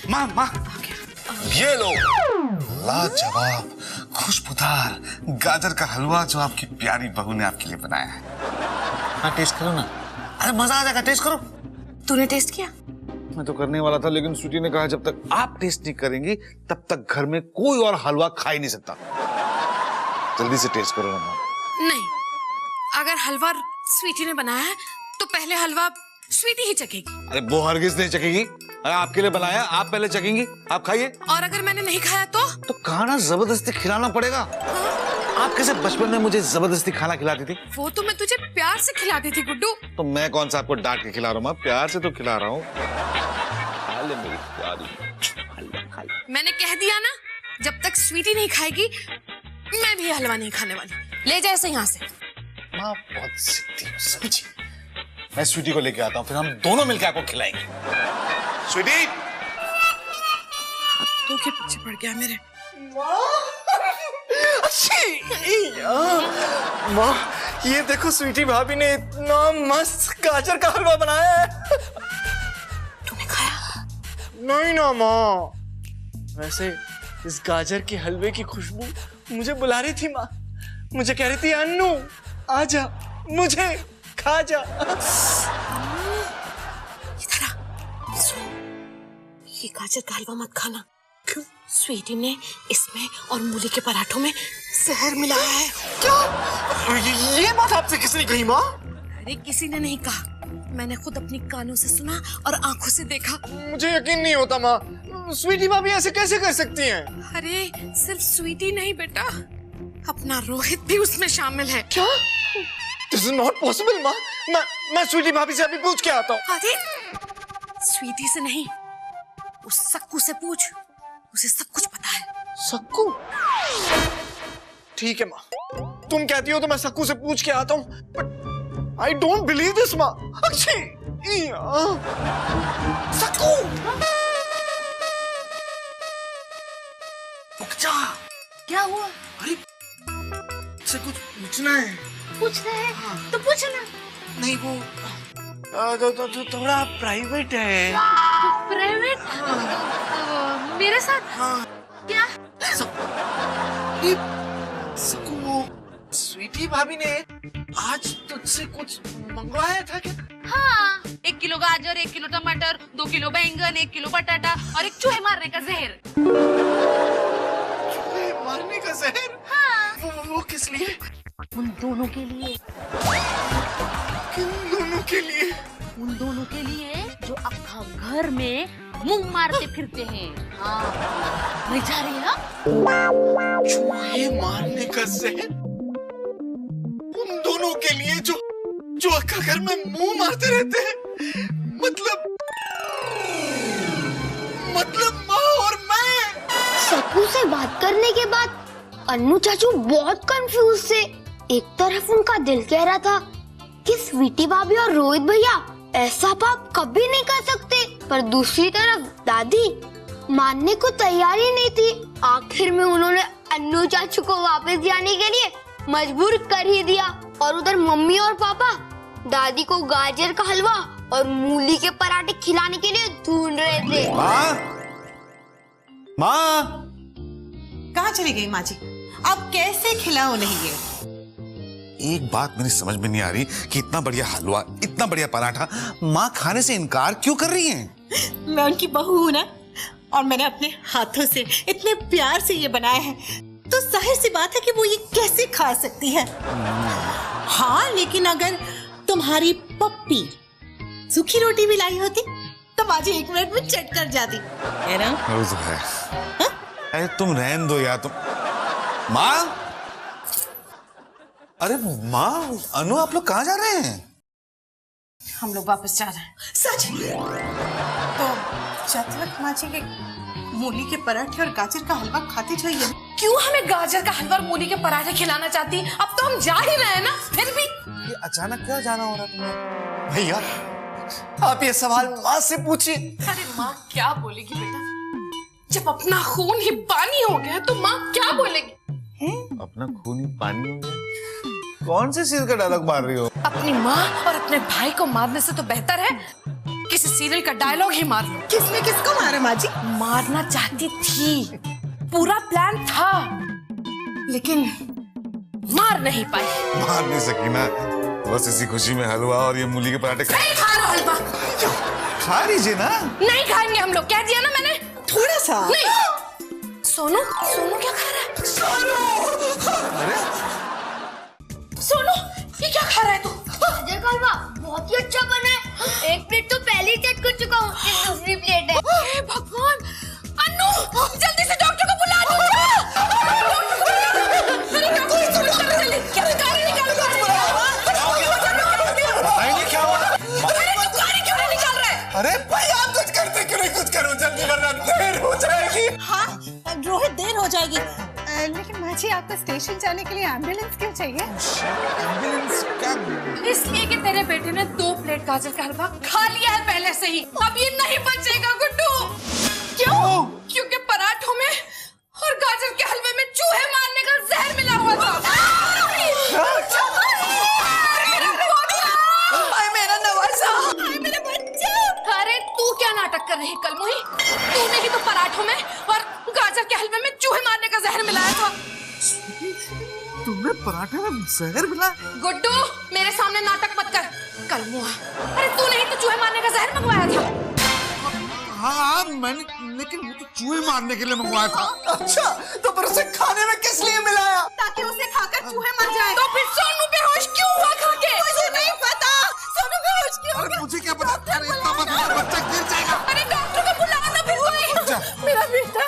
माँ माँ ये लो लाजवाब खुशबूदार गाजर का हलवा जो आपकी प्यारी बहू ने आपके लिए बनाया है। हाँ टेस्ट करो ना, अरे मजा आ जाएगा, टेस्ट करो। तूने टेस्ट किया? मैं तो करने वाला था लेकिन स्वीटी ने कहा जब तक आप टेस्ट नहीं करेंगी तब तक घर में कोई और हलवा खा ही नहीं सकता। जल्दी से टेस्ट करो ना। नहीं, अगर हलवा स्वीटी ने बनाया है तो पहले हलवा स्वीटी ही चखेगी। अरे वो हरगिज नहीं चखेगी, अरे आपके लिए बनाया, आप पहले चखेंगी, आप खाइए। और अगर मैंने नहीं खाया तो खाना जबरदस्ती खिलाना पड़ेगा। आप कैसे बचपन में मुझे जबरदस्ती खाना खिलाती थी? वो तो मैं तुझे प्यार से खिलाती थी गुड्डू। तो मैं कौन सा आपको डांट के खिला रहा हूँ, प्यार से तो खिला रहा हूँ। मैंने कह दिया ना, जब तक स्वीटी नहीं खाएगी मैं भी हलवा नहीं खाने वाली। ले जा इसे यहाँ से। माँ बहुत जिद्दी हो, समझी। मैं स्वीटी को लेके आता हूँ, फिर हम दोनों मिलकर आपको खिलाएंगे। स्वीटी तू के पीछे पड़ गया मेरे। माँ ये देखो स्वीटी भाभी ने इतना मस्त गाजर का हलवा बनाया है। तूने खाया? नहीं ना माँ, वैसे इस गाजर के हलवे की खुशबू मुझे बुला रही थी माँ। मुझे कह रही थी अन्नू आजा, मुझे खा जा। इधर आ, ये गाजर का हलवा मत खाना। क्यों? स्वीटी ने इसमें और मूली के पराठों में जहर मिलाया है। क्या? ये बात आपसे किसने कही माँ? अरे किसी ने नहीं कहा, मैंने खुद अपनी कानों से सुना और आंखों से देखा। मुझे यकीन नहीं होता माँ, स्वीटी भाभी ऐसे कैसे कर सकती हैं? अरे सिर्फ स्वीटी नहीं बेटा, अपना रोहित भी उसमें शामिल है। क्या? This is not possible माँ। मैं स्वीटी भाभी से अभी पूछ के आता हूँ। अरे स्वीटी से नहीं, उस सक्कू से पूछ, उसे सब कुछ पता है। सक्कू? ठीक है माँ, तुम कहती हो तो मैं सक्कू से पूछ के आता हूँ। But I don't believe this माँ। अच्छी सक्कू क्या हुआ? अरे से कुछ पूछना है। पूछना है? हाँ। तो पूछना। नहीं वो थोड़ा प्राइवेट है। प्राइवेट? मेरे साथ? हाँ। क्या? सक्कू वो स्वीटी भाभी ने आज तुझसे कुछ मंगवाया था क्या? हाँ, 1 किलो गाजर, 1 किलो टमाटर, 2 किलो बैंगन, 1 किलो बटाटा और 1 चूहे मारने का जहर। चूहे मारने का जहर? हाँ। वो किस लिए? उन दोनों के लिए। किन दोनों के लिए? उन दोनों के लिए जो अक्खा घर में मुंह मारते फिरते हैं। हाँ, नहीं जा रही है? चूहे मारने का जहर उन दोनों के लिए जो अक्खा घर में मुंह मारते रहते हैं। मतलब माँ और मैं। सक्कू से बात करने के बाद अन्नू चाचू बहुत कंफ्यूज थे। एक तरफ उनका दिल कह रहा था कि स्वीटी भाभी और रोहित भैया ऐसा पाप कभी नहीं कर सकते, पर दूसरी तरफ दादी मानने को तैयार ही नहीं थी। आखिर में उन्होंने अन्नू चाचू को वापस जाने के लिए मजबूर कर ही दिया और उधर मम्मी और पापा दादी को गाजर का हलवा और मूली के पराठे खिलाने के लिए ढूंढ रहे थे। माँ कहाँ चली गई माँ जी? अब कैसे खिलाओ उन्हें ये? एक बात मेरी समझ में नहीं आ रही कि इतना बढ़िया हलवा, इतना बढ़िया पराठा माँ खाने से इनकार क्यों कर रही हैं? मैं उनकी बहू हूँ ना, और मैंने अपने हाथों से इतने प्यार से ये बनाया है, तो जाहिर सी बात है कि वो ये कैसे खा सकती है। हाँ, लेकिन अगर तुम्हारी पप्पी सूखी रोटी भी लाई होती तो माँ जी 1 मिनट में चट कर जाती है ना? वो तो है। अरे तुम रहने दो यार, तुम माँ। अरे माँ, अनु आप लोग कहाँ जा रहे हैं? हम लोग वापस जा रहे हैं। सच? तो जब तक माँ जी के मूली के पराठे और गाजर का हलवा खाते जाइए। क्यों हमें गाजर का हलवा और मूली के पराठे खिलाना चाहती? अब तो हम जा ही रहे हैं ना, फिर भी ये अचानक क्या जाना हो रहा तुम्हें? भैया आप ये सवाल माँ से पूछिए। अरे माँ क्या बोलेगी बेटा? जब अपना खून ही पानी हो गया तो माँ क्या बोलेगी? अपना खून ही पानी हो गया? कौन से चीज का डायलॉग मार रही हो? अपनी माँ और अपने भाई को मारने से तो बेहतर है किसी जैसे सीरियल का डायलॉग ही मार लो। किसने किसको मारा माँ जी? मारना चाहती थी, पूरा प्लान था, लेकिन मार नहीं पाई। मार नहीं सकी ना, बस इसी खुशी में हलवा और ये मूली के पराठे नहीं खा रहा हलवा। खा लीजिए ना। नहीं खाएंगे हम लोग, कह दिया ना मैंने। थोड़ा सा नहीं। सोनू, सोनू क्या खा रहा है? अरे सोनू, ये क्या खा रहा है तू? गाजर का हलवा बहुत ही अच्छा बना है। एक प्लेट तो पहले ही चट कर चुका हूँ, ये दूसरी प्लेट है। हे भगवान, अन्नू, जल्दी से डॉक्टर को बुला दो। अरे भाई आप कुछ करते क्यों नहीं, कुछ करो जल्दी वरना देर हो जाएगी। हाँ रोहित, देर हो जाएगी। लेकिन माँ जी आपको स्टेशन जाने के लिए एम्बुलेंस क्यों चाहिए? एम्बुलेंस का इसलिए कि तेरे बेटे ने 2 प्लेट गाजर का हलवा खा लिया है पहले से ही, अब ये नहीं बचेगा गुड्डू। क्यों? क्योंकि पराठों में और गाजर के हलवे में चूहे मारने का जहर मिला हुआ था। मेरा नवाजा, मेरा बच्चा। अरे तू क्या नाटक कर रही कलमुही? तूने ही तो पराठों में और गाजर के हलवे में चूहे मारने का जहर मिलाया था। तुमने पराठे में जहर मिला? गुड्डू, मेरे सामने नाटक मत कर कलमुहा। अरे तूने ही तो चूहे मारने का जहर मंगवाया था। हाँ मैंने, लेकिन वो तो चूहे मारने के लिए मंगवाया था। अच्छा, तो फिर उसे खाने में किस लिए मिलाया? ताकि उसे खाकर चूहे मर जाएं। तो फिर सोनू बेहोश क्यों हुआ खा के? मुझे नहीं पता सोनू बेहोश क्यों हो अरे गया। मुझे क्या पता, अरे इतना मत बोलो, बच्चा गिर जाएगा। अरे डॉक्टर को बुला ना फिर कोई। मेरा बेटा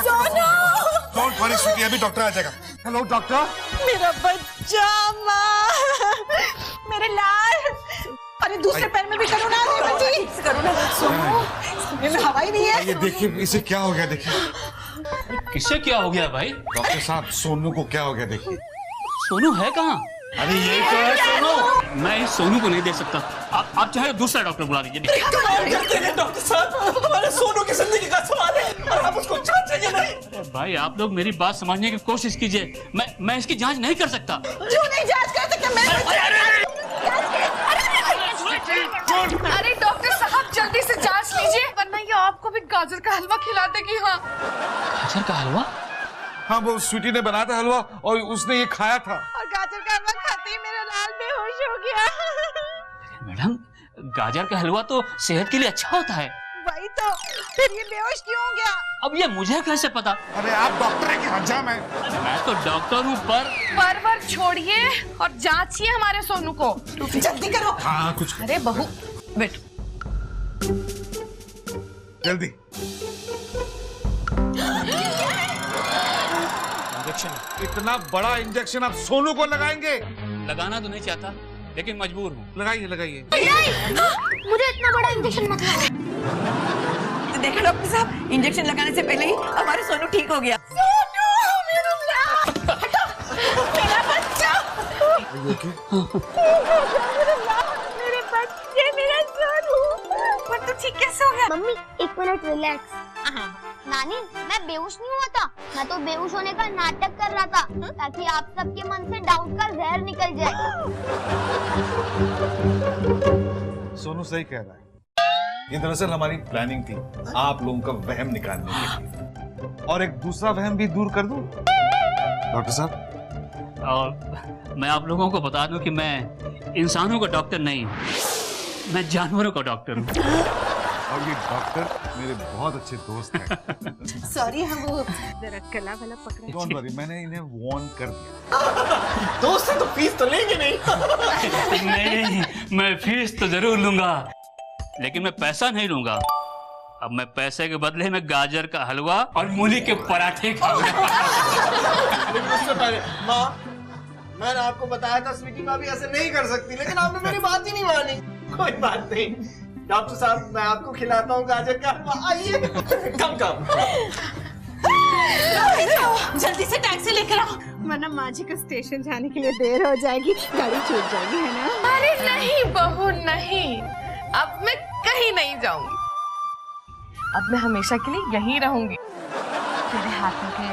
सोनू, डोंट वरी स्वीटी, अभी डॉक्टर आ जाएगा। Hello doctor. मेरा बच्चा, माँ, मेरे लाल। अरे दूसरे पैर में भी करो ना, करो ना। सोनू, में हवा ही नहीं है। ये देखिए इसे क्या हो गया, देखिए। किससे क्या हो गया भाई? डॉक्टर साहब सोनू को क्या हो गया, देखिए। सोनू है कहाँ? अरे ये तो है सोनू। मैं इस सोनू को नहीं दे सकता। आप चाहे दूसरा डॉक्टर बुला लीजिए। डॉक्टर साहब, हमारे सोनू की जिंदगी का सवाल है और आप उसको जांचेंगे नहीं। अरे भाई आप लोग मेरी बात समझने की कोशिश कीजिए। मैं इसकी जांच नहीं कर सकता। क्यों नहीं जांच कर सकते? अरे डॉक्टर साहब जल्दी से जांच लीजिए, वरना ये आपको भी गाजर का हलवा खिला देगी। हाँ गाजर का हलवा? हाँ वो स्वीटी ने बनाया था हलवा और उसने ये खाया था। और गाजर का हलवा खाते ही मेरा लाल बेहोश हो गया। मैडम, गाजर का हलवा तो सेहत के लिए अच्छा होता है। वही तो, फिर ये बेहोश क्यों हो गया? अब ये मुझे कैसे पता? अरे आप डॉक्टर है कि हजाम है? मैं तो डॉक्टर हूँ पर छोड़िए और जांचिए हमारे सोनू को। जल्दी करो। हाँ कुछ अरे बहू बैठो। जल्दी। इंजेक्शन। इतना बड़ा इंजेक्शन आप सोनू को लगाएंगे? लगाना तो नहीं चाहता, लेकिन मजबूर हूँ। लगाइए लगाइए। मुझे इतना बड़ा इंजेक्शन मत लगा। देखा डॉक्टर साहब, इंजेक्शन लगाने से पहले ही हमारे सोनू ठीक हो गया। मेरा बच्चा, मेरे बच्चे, मेरा सोनू। पर तू ठीक कैसे हो गया? Mummy 1 minute relax. नानी, मैं बेहोश नहीं हुआ था, मैं तो बेहोश होने का नाटक कर रहा था ताकि आप सबके मन से डाउट का जहर निकल जाए। सोनू सही कह रहा है, ये दरअसल हमारी प्लानिंग थी आप लोगों का वहम निकालने के लिए। और एक दूसरा वहम भी दूर कर दूं डॉक्टर साहब। और मैं आप लोगों को बता दूं कि मैं इंसानों का डॉक्टर नहीं हूँ, मैं जानवरों का डॉक्टर हूँ। और ये डॉक्टर मेरे बहुत अच्छे दोस्त हैं। सॉरी, हम वो जरा गला वाला पकड़े। डोंट वरी, मैंने इन्हें वार्न कर दिया। दोस्त है तो फीस तो लेंगे नहीं। नहीं, मैं फीस तो जरूर लूंगा, लेकिन मैं पैसा नहीं लूंगा। अब मैं पैसे के बदले में गाजर का हलवा और मूली के पराठे खाऊंगा। लेकिन उससे पहले माँ, मैंने आपको बताया था स्वीटी माँ भी ऐसे नहीं कर सकती, लेकिन आपने मेरी बात ही नहीं मानी। कोई बात नहीं डॉक्टर साहब, मैं आपको खिलाता हूँ गाजर का हलवा। आइए। कम जल्दी से टैक्सी लेकर आओ, वरना माँ जी को स्टेशन जाने के लिए देर हो जाएगी, गाड़ी छूट जाएगी, है ना? अरे नहीं बहू नहीं, अब मैं कहीं नहीं जाऊंगी। अब मैं हमेशा के लिए यहीं रहूंगी। तेरे हाथों के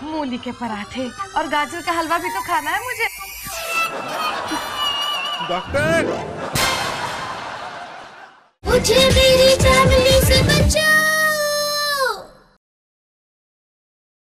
मूली के पराठे और गाजर का हलवा भी तो खाना है मुझे। डॉक्टर मुझे मेरी फैमिली से